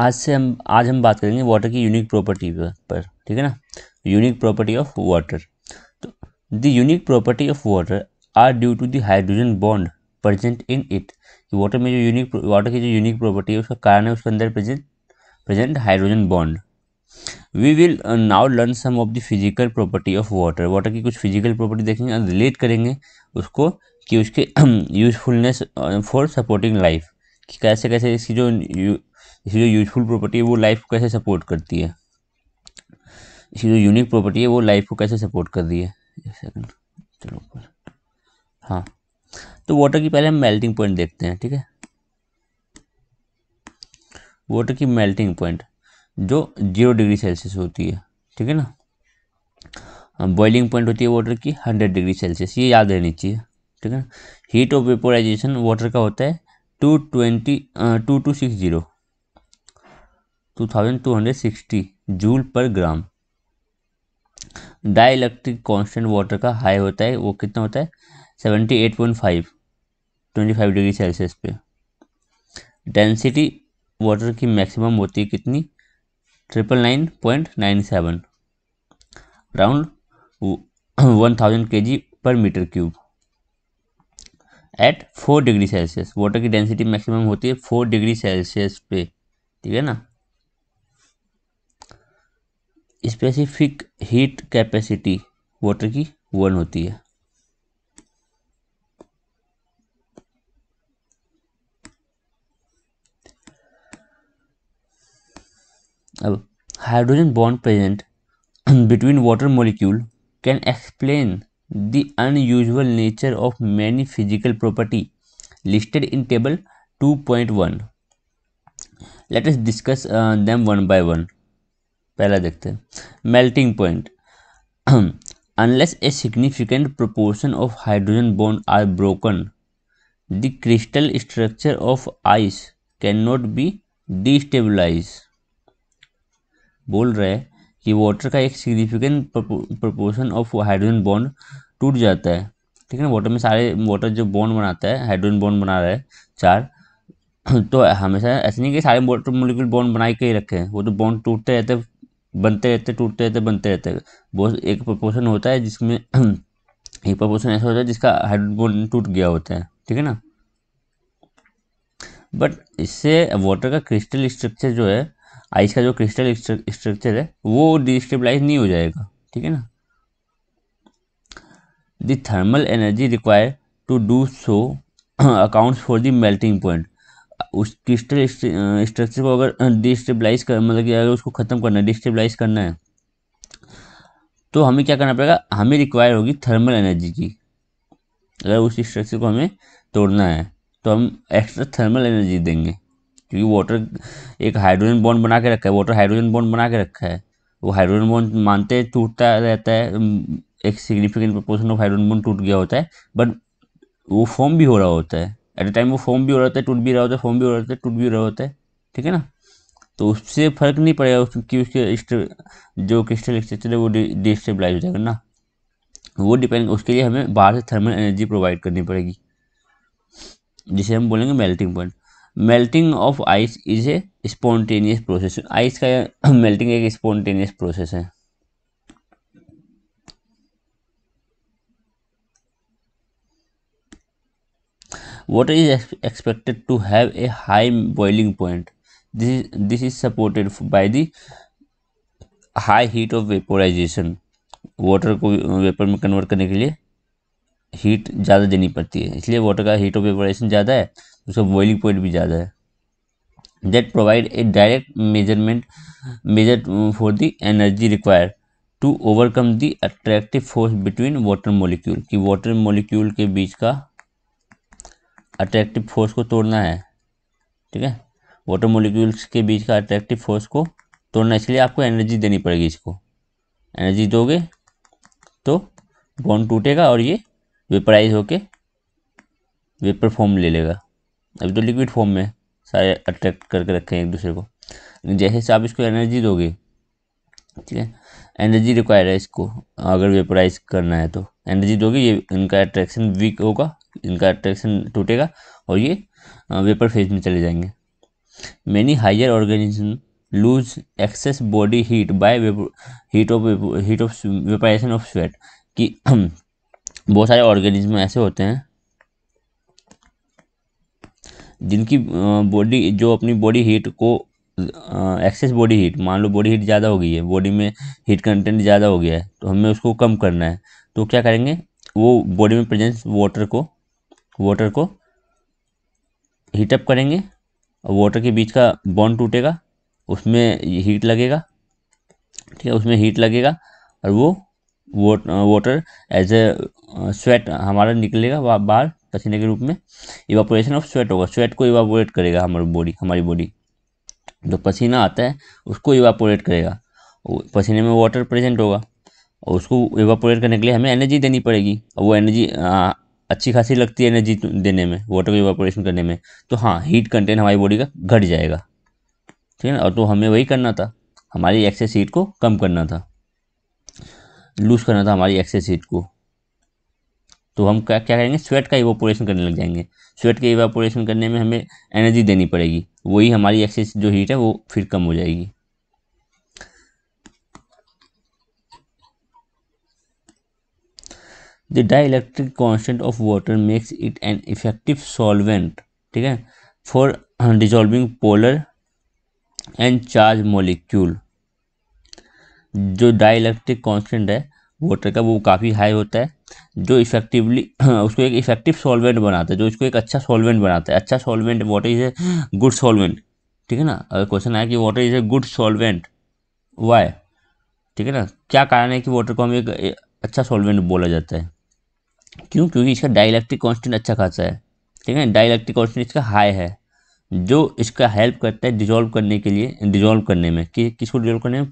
आज हम बात करेंगे वाटर की यूनिक प्रॉपर्टी पर, ठीक है ना। Unique property of water. तो the unique property of water are due to the hydrogen bond present in it. Water में जो वाटर की जो यूनिक प्रॉपर्टी है उसका कारण है उसके अंदर present hydrogen bond. We will now learn some of the physical property of water. Water की कुछ फिजिकल प्रॉपर्टी देखेंगे और रिलेट करेंगे उसको कि उसके यूजफुलनेस फॉर सपोर्टिंग लाइफ, कि कैसे कैसे इसकी जो यूजफुल प्रॉपर्टी है वो लाइफ को कैसे सपोर्ट करती है, इसकी जो यूनिक प्रॉपर्टी है वो लाइफ को कैसे सपोर्ट कर रही है। एक सेकंड, चलो ऊपर। हाँ, तो वाटर की पहले हम मेल्टिंग पॉइंट देखते हैं, ठीक है। वाटर की मेल्टिंग पॉइंट जो 0 डिग्री सेल्सियस होती है, ठीक है ना। बॉइलिंग पॉइंट होती है वाटर की 100 डिग्री सेल्सियस, ये याद रहनी चाहिए, ठीक है ना। हीट ऑफ वेपोराइजेशन वाटर का होता है 2260 joule per gram. Dielectric constant water का हाई होता है, वो कितना होता है 78.5 25 डिग्री सेल्सियस पे। डेंसिटी वाटर की मैक्सिमम होती है कितनी 999.97 around 1000 kg per metre cube at 4 degree Celsius. Water की डेंसिटी मैक्सिमम होती है 4 डिग्री सेल्सियस पे, ठीक है ना। स्पेसिफिक हीट कैपेसिटी वाटर की 1 होती है। अब hydrogen bond present between water molecule can explain the unusual nature of many physical property listed in table 2.1. Let us discuss them one by one. पहला देखते हैं melting point. Unless a significant proportion of hydrogen bonds are broken, the crystal structure of ice cannot be destabilized. बोल रहे हैं कि water का एक significant proportion of hydrogen bond टूट जाता है, ठीक है ना। वाटर में सारे वाटर जो बॉन्ड बनाता है, हाइड्रोजन बॉन्ड बना रहा है 4, तो हमेशा ऐसे नहीं कि सारे वाटर मोलिक्यूल बॉन्ड बना के ही रखे हैं, वो तो बॉन्ड टूटते रहते बनते रहते टूटते रहते बनते रहते हैं। बहुत एक प्रोपोर्शन होता है जिसमें एक प्रोपोर्शन ऐसा होता है जिसका हाइड्रोजन बॉन्ड टूट गया होता है, ठीक है ना। बट इससे वाटर का क्रिस्टल स्ट्रक्चर जो है, आइस का जो क्रिस्टल स्ट्रक्चर है वो डिस्टेबलाइज नहीं हो जाएगा, ठीक है ना। The thermal energy required to do so accounts for the melting point. उस क्रिस्टल स्ट्रक्चर को अगर डिस्टेबलाइज कर मतलब कि अगर उसको ख़त्म करना है, डिस्टेबलाइज करना है, तो हमें क्या करना पड़ेगा, हमें रिक्वायर होगी थर्मल एनर्जी की। अगर उस स्ट्रक्चर को हमें तोड़ना है तो हम एक्स्ट्रा थर्मल एनर्जी देंगे, क्योंकि वाटर एक हाइड्रोजन बॉन्ड बना के रखा है, वाटर हाइड्रोजन बॉन्ड बना के रखा है, वो हाइड्रोजन बॉन्ड मानते टूटता रहता है, एक significant proportion of hydrogen bond टूट गया होता है, बट वो फॉर्म भी हो रहा होता है एट द टाइम, वो फॉर्म भी हो रहा होता है, टूट भी रहा होता है, फॉर्म भी हो रहा होता है, टूट भी रहा होता है, ठीक है ना। तो उससे फर्क नहीं पड़ेगा कि उसके जो क्रिस्टल स्ट्रक्चर है वो डिस्टेबलाइज हो जाएगा ना, वो डिपेंड, उसके लिए हमें बाहर से थर्मल एनर्जी प्रोवाइड करनी पड़ेगी, जिसे हम बोलेंगे melting point. Melting of ice is a spontaneous process. Ice का मेल्टिंग एक स्पॉन्टेनियस प्रोसेस है। Water is expected to have a high boiling point. This is supported by the high heat of vaporization. Water को vapour में convert करने के लिए heat ज़्यादा देनी पड़ती है, इसलिए वाटर का हीट ऑफ वेपोराइजेशन ज़्यादा है, उसका बॉइलिंग पॉइंट भी ज़्यादा है। That provide a direct measure for the energy required to overcome the attractive force between water molecule, कि वाटर मोलिक्यूल के बीच का अट्रैक्टिव फोर्स को तोड़ना है, ठीक है। वाटर मोलिक्यूल्स के बीच का अट्रैक्टिव फोर्स को तोड़ना, इसलिए आपको एनर्जी देनी पड़ेगी। इसको एनर्जी दोगे तो बॉन्ड टूटेगा और ये वेपराइज होके वेपर फॉर्म ले लेगा। अभी तो लिक्विड फॉर्म में सारे अट्रैक्ट करके रखे हैं एक दूसरे को, जैसे से आप इसको एनर्जी दोगे, ठीक है, एनर्जी रिक्वायर है इसको, अगर वेपराइज करना है तो एनर्जी दोगे, ये इनका अट्रैक्शन वीक होगा, इनका अट्रैक्शन टूटेगा और ये वेपर फेज में चले जाएंगे। Many higher organisms lose excess body heat by heat of vaporization of sweat. कि बहुत सारे ऑर्गेनिज्म ऐसे होते हैं जिनकी बॉडी जो अपनी बॉडी हीट को एक्सेस बॉडी हीट, मान लो बॉडी हीट ज़्यादा हो गई है, बॉडी में हीट कंटेंट ज़्यादा हो गया है, तो हमें उसको कम करना है। तो क्या करेंगे, वो बॉडी में प्रेजेंस वाटर को हीटअप करेंगे, और वाटर के बीच का बॉन्ड टूटेगा, उसमें हीट लगेगा, ठीक है, उसमें हीट लगेगा और वो वाटर एज ए स्वेट हमारा निकलेगा बाहर पसीने के रूप में। इवापोरेशन ऑफ स्वेट होगा, स्वेट को इवापोरेट करेगा हमारी बॉडी। जो पसीना आता है उसको इवापोरेट करेगा, पसीने में वाटर प्रेजेंट होगा, और उसको इवापोरेट करने के लिए हमें एनर्जी देनी पड़ेगी, और वो एनर्जी अच्छी खासी लगती है एनर्जी देने में, वाटर को इवापोरेशन करने में। तो हाँ, हीट कंटेंट हमारी बॉडी का घट जाएगा, ठीक है ना। और तो हमें वही करना था, हमारी एक्सेस हीट को कम करना था, लूज करना था हमारी एक्सेस हीट को। तो हम क्या क्या करेंगे, स्वेट का इवापोरेशन करने लग जाएंगे। स्वेट के इवापोरेशन करने में हमें एनर्जी देनी पड़ेगी, वही हमारी एक्सेस जो हीट है वो फिर कम हो जाएगी। The dielectric constant of water makes it an effective solvent, ठीक है, for dissolving polar and charge molecule. जो डाइलेक्ट्रिक कांस्टेंट है वाटर का वो काफ़ी हाई होता है, जो इफेक्टिवली उसको एक इफेक्टिव सॉल्वेंट बनाता है, जो इसको एक अच्छा सॉल्वेंट बनाता है। अच्छा solvent, water is a good solvent, ठीक है ना। अगर क्वेश्चन आया कि water is a good solvent, why, ठीक है ना, क्या कारण है कि वाटर को हम एक अच्छा सॉल्वेंट बोला जाता है, क्यों, क्योंकि इसका डाइलेक्ट्रिक कांस्टेंट अच्छा खासा है, ठीक है, डाइलेक्ट्रिक कांस्टेंट इसका हाई है, जो इसका हेल्प करता है डिजोल्व करने के लिए, डिजोल्व करने में, कि किसको डिजोल्व करने में,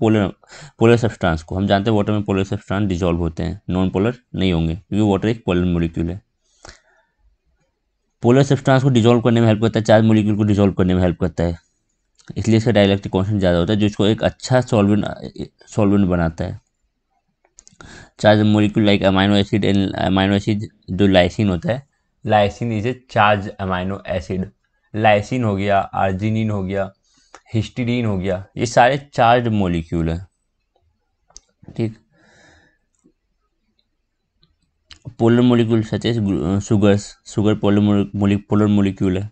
पोलर सब्सटेंस को। हम जानते हैं वाटर में पोलर सब्सटेंस डिजोल्व होते हैं, नॉन पोलर नहीं होंगे, क्योंकि वाटर एक पोलर मॉलिक्यूल है। पोलर सब्सटेंस को डिजोल्व करने में हेल्प करता है, चार्ज मॉलिक्यूल को डिजोल्व करने में हेल्प करता है, इसलिए इसका डाइलेक्ट्रिक कांस्टेंट ज़्यादा होता है, जो इसको एक अच्छा सॉल्वेंट बनाता है। Charge molecule like amino acid and amino acid, जो लाइसिन होता है, lysine is a charge amino acid. Lysine हो गया, आर्जिनिन हो गया, हिस्टीडीन हो गया, ये सारे चार्ज मॉलिक्यूल हैं, ठीक। Polar molecule such as sugar polar molecule है।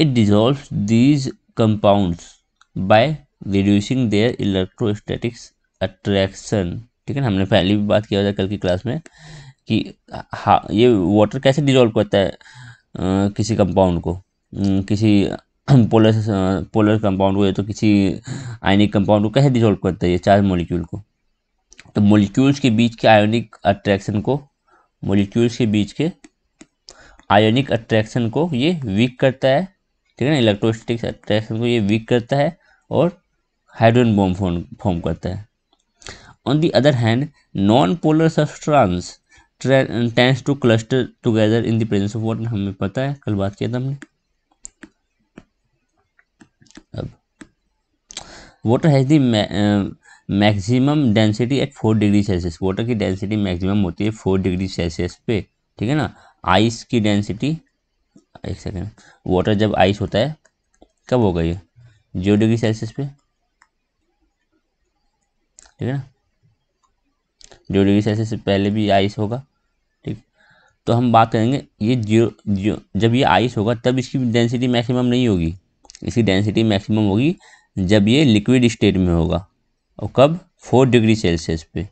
It dissolves these compounds by reducing their electrostatics attraction, ठीक है ना। हमने पहले भी बात किया था कल की क्लास में कि हाँ, ये वाटर कैसे डिजोल्व करता है किसी कंपाउंड को, किसी पोलर कंपाउंड को, या तो किसी आयनिक कंपाउंड को कैसे डिजोल्व करता है ये चार्ज मॉलिक्यूल को। तो मॉलिक्यूल्स के बीच के आयोनिक अट्रैक्शन को, मॉलिक्यूल्स के बीच के आयोनिक अट्रैक्शन को ये वीक करता है, ठीक है ना, इलेक्ट्रोस्टैटिक अट्रैक्शन को ये वीक करता है और हाइड्रोजन बॉम्ब फॉर्म करता है। On the other hand, non polar substance tends two cluster together in the presence of water. हमें पता है, कल बात किया था हमने। अब water has the maximum density at 4 degree Celsius. Water की डेंसिटी मैक्सिमम होती है 4 डिग्री सेल्सियस पे, ठीक है ना। आइस की डेंसिटी, एक सेकेंड, वाटर जब आइस होता है कब होगा ये, 0 डिग्री सेल्सियस पे, ठीक है ना, 0 डिग्री सेल्सियस से पहले भी आइस होगा, ठीक। तो हम बात करेंगे ये जब ये आइस होगा तब इसकी डेंसिटी मैक्सिमम नहीं होगी, इसकी डेंसिटी मैक्सिमम होगी जब ये लिक्विड स्टेट में होगा, और कब, 4 डिग्री सेल्सियस पे।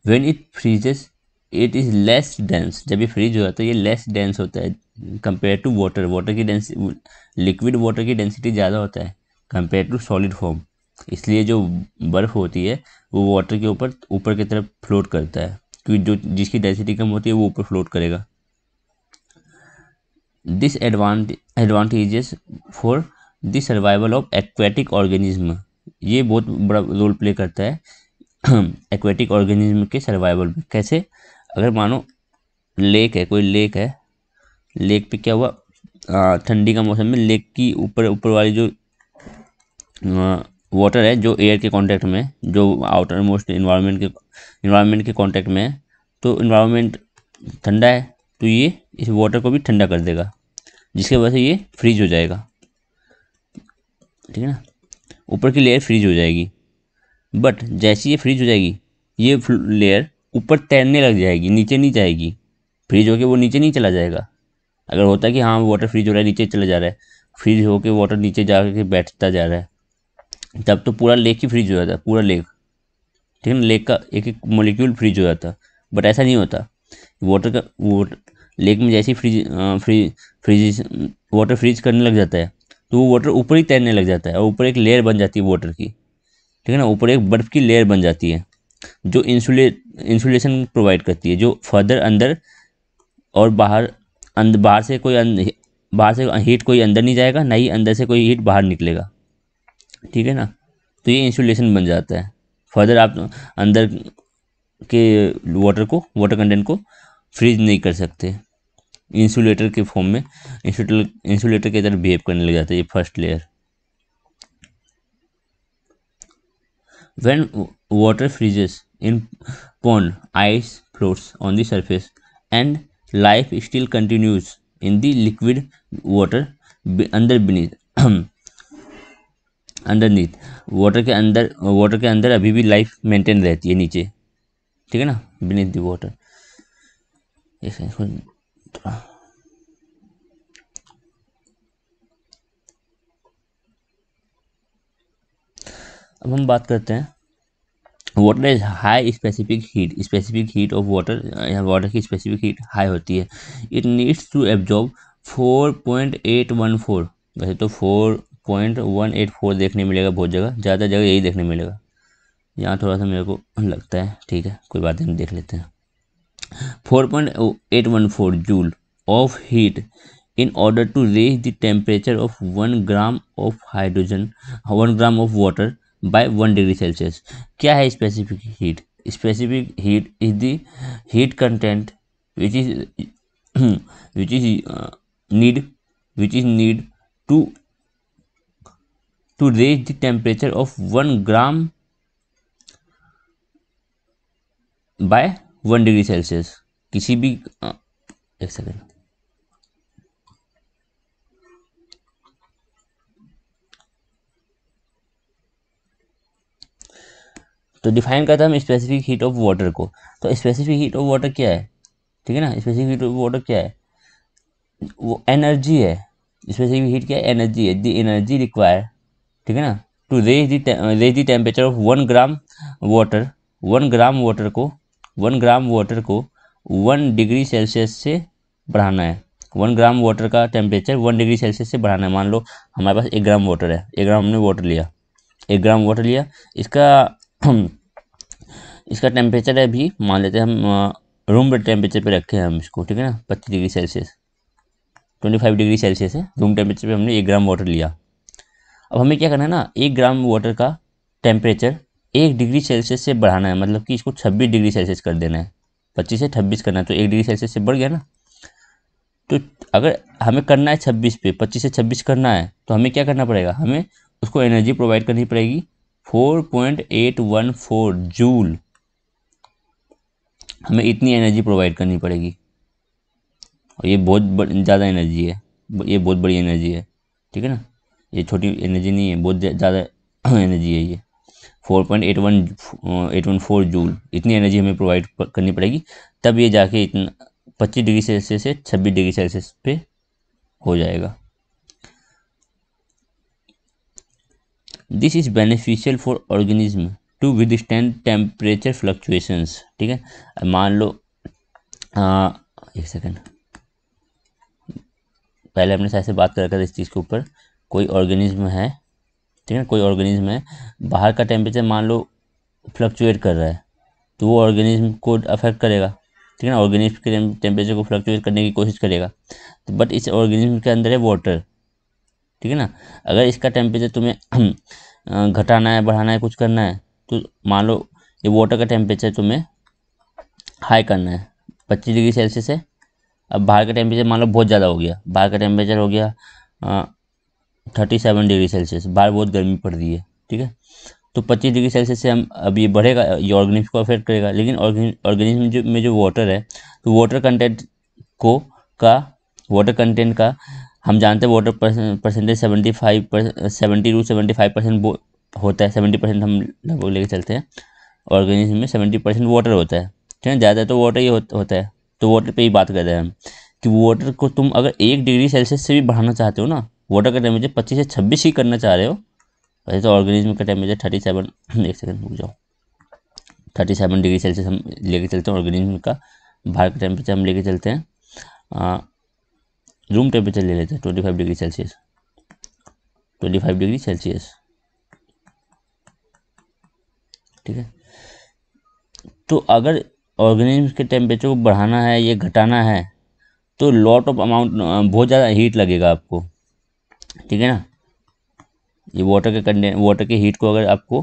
When it freezes it is less dense, जब ये फ्रीज हो जाता है ये लेस डेंस होता है कंपेयर टू वाटर। वाटर की डेंसिटी, लिक्विड वाटर की डेंसिटी ज़्यादा होता है कंपेयर टू सॉलिड फॉर्म, इसलिए जो बर्फ़ होती है वो वाटर के ऊपर की तरफ फ्लोट करता है, क्योंकि जो जिसकी डेंसिटी कम होती है वो ऊपर फ्लोट करेगा। This advantages for the survival of aquatic organism, ये बहुत बड़ा रोल प्ले करता है एक्वेटिक ऑर्गेनिज्म के सर्वाइवल में। कैसे, अगर मानो लेक है, कोई लेक है, लेक पे क्या हुआ, ठंडी का मौसम में लेक की ऊपर वाली जो वाटर है, जो एयर के कांटेक्ट में, जो आउटर मोस्ट इन्वायरमेंट के कांटेक्ट में है, तो इन्वायरमेंट ठंडा है तो ये इस वाटर को भी ठंडा कर देगा, जिसकी वजह से ये फ्रीज हो जाएगा, ठीक है ना, ऊपर की लेयर फ्रीज हो जाएगी। बट जैसे ये फ्रीज हो जाएगी, ये लेयर ऊपर तैरने लग जाएगी, नीचे नहीं जाएगी। फ्रीज होके वो नीचे नहीं चला जाएगा। अगर होता है कि हाँ वाटर फ्रीज हो रहा है, नीचे चला जा रहा है, फ्रीज होके वाटर नीचे जा के बैठता जा रहा है, तब तो पूरा लेक ही फ्रीज हो जाता है, पूरा लेक, ठीक है ना, लेक का एक एक मोलिक्यूल फ्रीज हो जाता। बट ऐसा नहीं होता। वाटर लेक में जैसे ही फ्रीज वाटर फ्रीज करने लग जाता है, तो वो वाटर ऊपर ही तैरने लग जाता है और ऊपर एक लेयर बन जाती है वाटर की, ठीक है ना, ऊपर एक बर्फ़ की लेयर बन जाती है जो इंसुलेशन प्रोवाइड करती है, जो फर्दर अंदर और बाहर बाहर से हीट कोई अंदर नहीं जाएगा, ना ही अंदर से कोई हीट बाहर निकलेगा, ठीक है ना। तो ये इंसुलेशन बन जाता है। फर्दर आप अंदर के वाटर कंटेंट को फ्रीज नहीं कर सकते। इंसुलेटर के फॉर्म में इंसुलेटर की तरह बिहेव करने लग जाता है ये first layer. When water freezes in pond, ice floats on the surface and life still continues in the liquid water under beneath underneath. Water के अंदर अभी भी लाइफ मेंटेन रहती है नीचे, ठीक है ना, बीनीथ द वाटर। अब हम बात करते हैं water is high specific heat of water. Water की स्पेसिफिक हीट हाई होती है। It needs to absorb 4.814। वैसे तो 4.184 देखने मिलेगा बहुत जगह, ज़्यादा जगह यही देखने मिलेगा। यहाँ थोड़ा सा मेरे को लगता है, ठीक है कोई बात नहीं, हम देख लेते हैं। 4.814 joule of heat in order to raise the temperature of 1 gram of hydrogen 1 gram of water by 1 degree Celsius। क्या है specific heat? Specific heat is the heat content which is which is need to raise the temperature of 1 gram by 1 degree Celsius। किसी भी एक second, तो define करता है हम specific heat of water को। तो स्पेसिफिक हीट ऑफ वाटर क्या है, ठीक है ना, स्पेसिफिक हीट ऑफ वाटर क्या है, वो एनर्जी है। स्पेसिफिक हीट क्या है, एनर्जी है, द एनर्जी रिक्वायर, ठीक है ना, to raise the temperature of 1 gram water. 1 gram water को 1 डिग्री सेल्सियस से बढ़ाना है। 1 ग्राम वाटर का टेम्परेचर 1 डिग्री सेल्सियस से बढ़ाना है। मान लो हमारे पास 1 ग्राम वाटर है, 1 ग्राम हमने वाटर लिया, 1 ग्राम वाटर लिया, इसका इसका टेम्परेचर है, अभी मान लेते हैं हम रूम टेम्परेचर पे रखे हैं हम इसको, ठीक है ना, 25 डिग्री सेल्सियस, 25 डिग्री सेल्सियस है रूम टेम्परेचर पे हमने 1 ग्राम वाटर लिया। अब हमें क्या करना है ना, 1 ग्राम वाटर का टेम्परेचर 1 डिग्री सेल्सियस से बढ़ाना है, मतलब कि इसको 26 डिग्री सेल्सियस कर देना है। 25 से 26 करना है तो 1 डिग्री सेल्सियस से बढ़ गया ना। तो अगर हमें करना है 26 पे, 25 से 26 करना है, तो हमें क्या करना पड़ेगा, हमें उसको एनर्जी प्रोवाइड करनी पड़ेगी 4.814 जूल। हमें इतनी एनर्जी प्रोवाइड करनी पड़ेगी और ये बहुत ज़्यादा एनर्जी है, ये बहुत बड़ी एनर्जी है, ठीक है ना, ये छोटी एनर्जी नहीं है, बहुत ज़्यादा एनर्जी है ये। 4.814 जूल, इतनी एनर्जी हमें प्रोवाइड करनी पड़ेगी, तब ये जाके इतना 25 डिग्री सेल्सियस से 26 डिग्री सेल्सियस पे हो जाएगा। This is beneficial for organism to withstand temperature fluctuations, ठीक है। मान लो एक सेकेंड, पहले हमने शायद से बात कर रखा था इस चीज़ के ऊपर। कोई ऑर्गेनिज्म है, ठीक है, कोई ऑर्गेनिज्म है, बाहर का टेम्परेचर मान लो फ्लक्चुएट कर रहा है, तो वो ऑर्गेनिज्म को अफेक्ट करेगा, ठीक है ना, ऑर्गेनिज्म के टेम्परेचर को फ्लक्चुएट करने की कोशिश करेगा। तो बट इस ऑर्गेनिज्म के अंदर है वाटर, ठीक है ना। अगर इसका टेम्परेचर तुम्हें घटाना है, बढ़ाना है, कुछ करना है, तो मान लो ये वाटर का टेम्परेचर तुम्हें हाई करना है 25 डिग्री सेल्सियस है। अब बाहर का टेम्परेचर मान लो बहुत ज़्यादा हो गया, बाहर का टेम्परेचर हो गया 37 डिग्री सेल्सियस, बाहर बहुत गर्मी पड़ रही है, ठीक है। तो 25 डिग्री सेल्सियस से हम अब ये बढ़ेगा, ये ऑर्गेनिज्म को अफेक्ट करेगा, लेकिन ऑर्गेनिज्म में जो वाटर है, तो वाटर कंटेंट का हम जानते हैं वाटर परसेंटेज 70 to 75% होता है। 70% हम लगभग लेके चलते हैं। ऑर्गेनिज्म में 70% वाटर होता है, ठीक है, ज़्यादा तो वाटर ही होता है। तो वाटर पे ही बात कर रहे हैं हम कि वाटर को तुम अगर 1 डिग्री सेल्सियस से भी बढ़ाना चाहते हो ना, वाटर का टेम्परेचर 25 से 26 ही करना चाह रहे हो, वैसे तो ऑर्गेनिज्म का टेम्परेचर 37 एक सेकंड रुक जाओ, 37 डिग्री सेल्सियस हम लेके चलते हैं ऑर्गेनिज्म का। बाहर का टेम्परेचर हम लेके चलते हैं, रूम टेम्परेचर ले लेते हैं 25 डिग्री सेल्सियस, 25 डिग्री सेल्सियस, ठीक है। तो अगर ऑर्गेनिज्म के टेम्परेचर को बढ़ाना है या घटाना है तो लॉट ऑफ अमाउंट, बहुत ज़्यादा हीट लगेगा आपको, ठीक है ना। ये वाटर के हीट को अगर आपको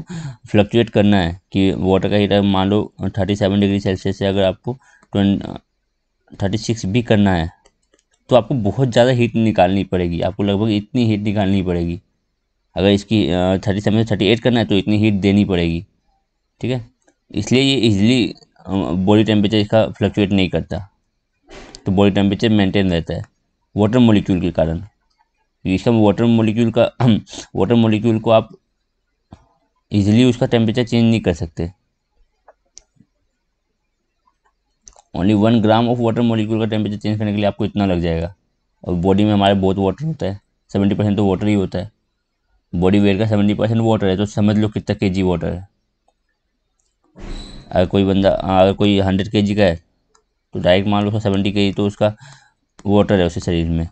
फ्लक्चुएट करना है कि वाटर का हीट मान लो 37 डिग्री सेल्सियस से अगर आपको 36 भी करना है तो आपको बहुत ज़्यादा हीट निकालनी पड़ेगी, आपको लगभग इतनी हीट निकालनी पड़ेगी। अगर इसकी 37 से 38 करना है तो इतनी हीट देनी पड़ेगी, ठीक है। इसलिए ये इजीली बॉडी टेम्परेचर इसका फ्लक्चुएट नहीं करता, तो बॉडी टेम्परेचर मेंटेन रहता है वाटर मॉलिक्यूल के कारण। इसका वाटर मॉलिक्यूल को आप इजीली उसका टेम्परेचर चेंज नहीं कर सकते। Only 1 gram of water molecule का टेम्परेचर चेंज करने के लिए आपको इतना लग जाएगा। और बॉडी में हमारे बहुत वाटर होता है, 70% तो वाटर ही होता है। बॉडी वेट का 70% वाटर है, तो समझ लो कितना केजी वाटर है। अगर कोई 100 kg का है तो डायरेक्ट मान लो उसका 70 kg तो उसका वाटर है उसके शरीर में।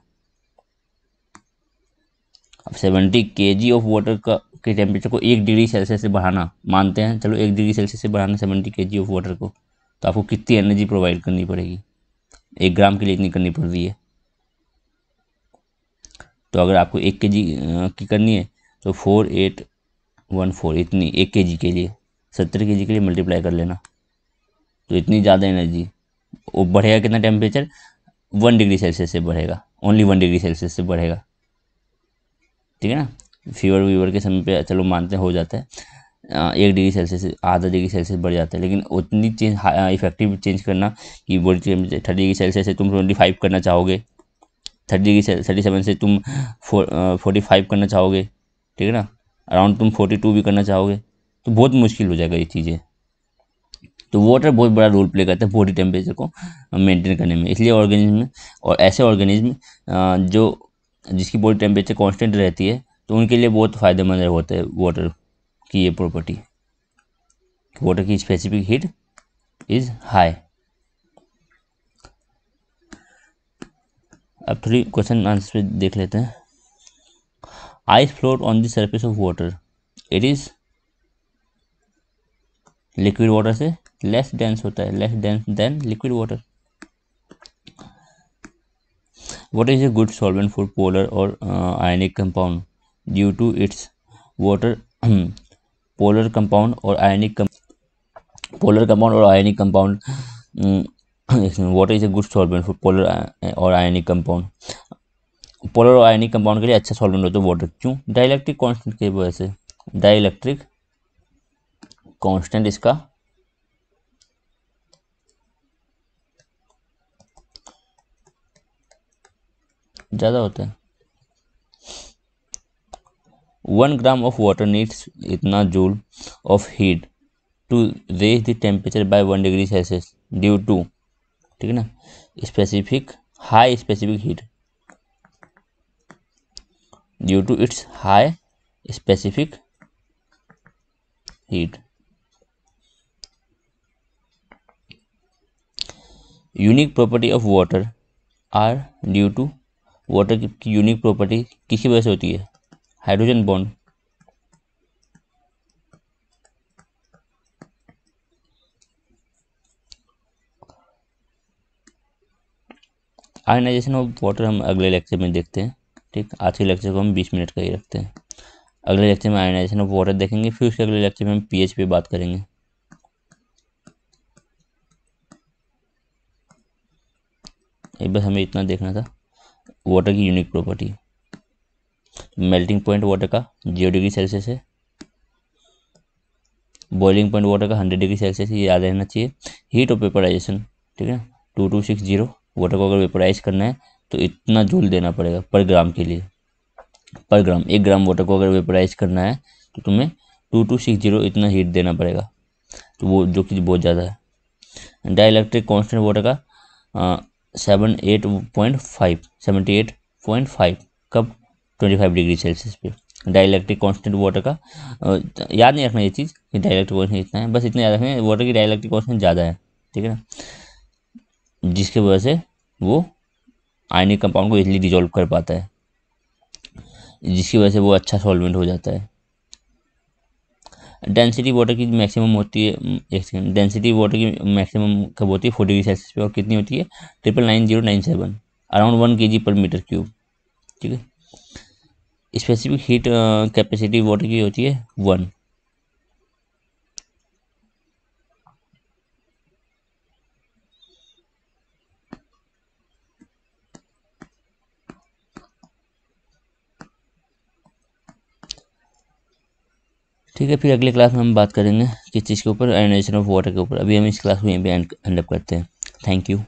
अब 70 kg ऑफ वाटर के टेम्परेचर को 1 डिग्री सेल्सियस से बढ़ाना, मानते हैं चलो 1 डिग्री सेल्सियस से बढ़ाना 70 kg ऑफ वाटर को, तो आपको कितनी एनर्जी प्रोवाइड करनी पड़ेगी? 1 ग्राम के लिए इतनी करनी पड़ रही है। तो अगर आपको 1 kg की करनी है तो 4814 इतनी 1 kg के लिए, 70 kg के लिए मल्टीप्लाई कर लेना। तो इतनी ज़्यादा एनर्जी, वो बढ़ेगा कितना टेम्परेचर? 1 डिग्री सेल्सियस से बढ़ेगा, ओनली 1 डिग्री सेल्सियस से बढ़ेगा, ठीक है ना। फीवर वीवर के समय पे चलो मानते हैं हो जाता है, 1 डिग्री सेल्सियस से आधा डिग्री सेल्सियस बढ़ जाता है, लेकिन उतनी चेंज इफेक्टिव चेंज करना कि बॉडी टेम्परेचर 30 डिग्री सेल्सियस से तुम 25 करना चाहोगे, 37 से तुम 45 करना चाहोगे, ठीक है ना, अराउंड तुम 42 भी करना चाहोगे, तो बहुत मुश्किल हो जाएगा ये चीज़ें। तो वाटर बहुत बड़ा रोल प्ले करता है बॉडी टेम्परेचर को मेंटेन करने में। इसलिए ऑर्गेनिज्म में, और ऐसे ऑर्गेनिज्म जो जिसकी बॉडी टेम्परेचर कांस्टेंट रहती है, तो उनके लिए बहुत फ़ायदेमंद होता है वाटर की ये प्रॉपर्टी, वाटर की स्पेसिफिक हीट इज़ हाई। अब थोड़ी क्वेश्चन आंसर पे देख लेते हैं। Ice float on the surface of water, it is liquid water से लेस डेंस होता है, less dense then liquid water. What is a good solvent for polar or ionic compound due to its water polar compound or ionic compound? What is a good solvent for polar और ionic compound? Polar और ionic compound के लिए अच्छा solvent होता है water, क्यों? Dielectric constant की वजह से। डाइलेक्ट्रिक कांस्टेंट इसका ज़्यादा होता है। 1 ग्राम ऑफ वाटर नीड्स इतना joule of heat to raise the temperature by 1 degree Celsius due to, ठीक है ना, specific high specific heat, due to its high specific heat. Unique property of water are due to, water की unique property किसकी वजह से होती है? Hydrogen bond. Ionization of water हम अगले लेक्चर में देखते हैं, ठीक। आज के लेक्चर को हम 20 मिनट का ही रखते हैं। अगले लेक्चर में आयनाइजेशन ऑफ वाटर देखेंगे, फिर उसके अगले लेक्चर में हम पीएच पे बात करेंगे। एक बार हमें इतना देखना था, वाटर की unique property. Melting point water का 0 डिग्री सेल्सियस है, बॉइलिंग पॉइंट वाटर का 100 डिग्री सेल्सियस, ये याद रहना चाहिए। हीट ऑफ वेपराइजेशन, ठीक है, 2260। वाटर को अगर वेपराइज करना है तो इतना जूल देना पड़ेगा पर ग्राम के लिए। पर ग्राम 1 ग्राम वाटर को अगर वेपराइज करना है तो तुम्हें 2260 इतना हीट देना पड़ेगा, तो वो जो कि बहुत ज़्यादा है। डाइलेक्ट्रिक कांस्टेंट वाटर का 78.5 कब 25 डिग्री सेल्सियस पे। डाइलेक्ट्रिक कांस्टेंट वाटर का याद नहीं रखना ये चीज़ कि डाइलेक्ट्रिक कांस्टेंट इतना है, बस इतना याद रखना है वाटर की डाइलेक्ट्रिक कांस्टेंट ज़्यादा है, ठीक है ना, जिसकी वजह से वो आयनिक कंपाउंड को इजीली डिजोल्व कर पाता है, जिसकी वजह से वो अच्छा सॉल्वेंट हो जाता है। डेंसिटी वाटर की मैक्सिमम होती है, एक सेकेंड, डेंसिटी वाटर की मैक्सिमम कब होती है 40 डिग्री सेल्सियस पे, और कितनी होती है 99097, अराउंड 1 kg/m3, ठीक है। स्पेसिफिक हीट कैपेसिटी वाटर की होती है 1। ठीक है, फिर अगले क्लास में हम बात करेंगे किस चीज़ के ऊपर, आयोनाइजेशन ऑफ वाटर के ऊपर। अभी हम इस क्लास को यहीं पे एंड अप करते हैं। Thank you.